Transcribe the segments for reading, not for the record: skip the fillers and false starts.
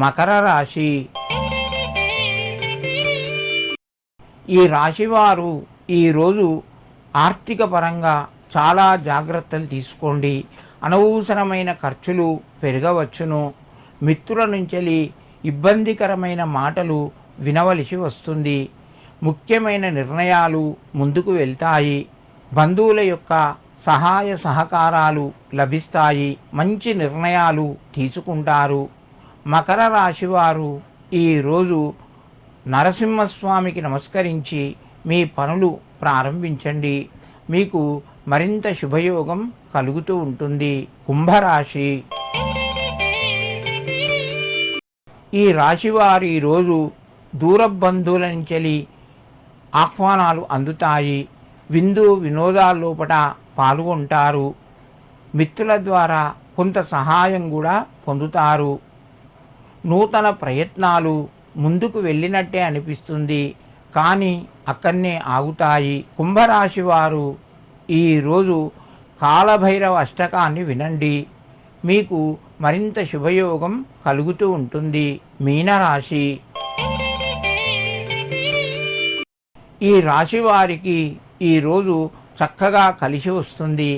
మకర రాశి. ఈ రాశివారు ఈరోజు ఆర్థిక పరంగా చాలా జాగ్రత్తలు తీసుకోండి. అనవసరమైన ఖర్చులు పెరగవచ్చును. మిత్రుల నుంచి ఇబ్బందికరమైన మాటలు వినవలసి వస్తుంది. ముఖ్యమైన నిర్ణయాలు ముందుకు వెళ్తాయి. బంధువుల యొక్క సహాయ సహకారాలు లభిస్తాయి. మంచి నిర్ణయాలు తీసుకుంటారు. మకర రాశివారు ఈరోజు నరసింహస్వామికి నమస్కరించి మీ పనులు ప్రారంభించండి. మీకు మరింత శుభయోగం కలుగుతూ ఉంటుంది. కుంభరాశి. ఈ రాశివారు ఈరోజు దూర బంధువుల నుంచి ఆహ్వానాలు అందుతాయి. విందు వినోదాల లోపల పాల్గొంటారు. మిత్రుల ద్వారా కొంత సహాయం కూడా పొందుతారు. నూతన ప్రయత్నాలు ముందుకు వెళ్ళినట్టే అనిపిస్తుంది, కానీ అక్కడనే ఆగుతాయి. కుంభరాశి వారు ఈరోజు కాలభైరవ అష్టకాన్ని వినండి. మీకు మరింత శుభయోగం కలుగుతూ ఉంటుంది. మీనరాశి. ఈ రాశి వారికి ఈరోజు చక్కగా కలిసి వస్తుంది.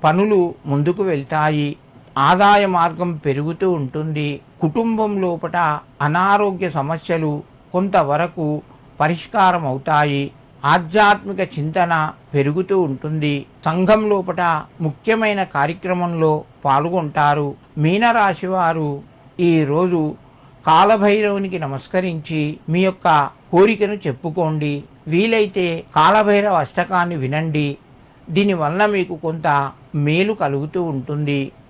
పనులు ముందుకు వెళ్తాయి. ఆదాయ మార్గం పెరుగుతూ ఉంటుంది. కుటుంబం లోపల అనారోగ్య సమస్యలు కొంతవరకు పరిష్కారం అవుతాయి. ఆధ్యాత్మిక చింతన పెరుగుతూ ఉంటుంది. సంఘం లోపల ముఖ్యమైన కార్యక్రమంలో పాల్గొంటారు. మీనరాశి వారు ఈరోజు కాలభైరవునికి నమస్కరించి మీ యొక్క కోరికను చెప్పుకోండి. వీలైతే కాలభైరవ అష్టకాన్ని వినండి. దీనివల్ల మీకు కొంత మేలు కలుగుతూ ఉంటుంది.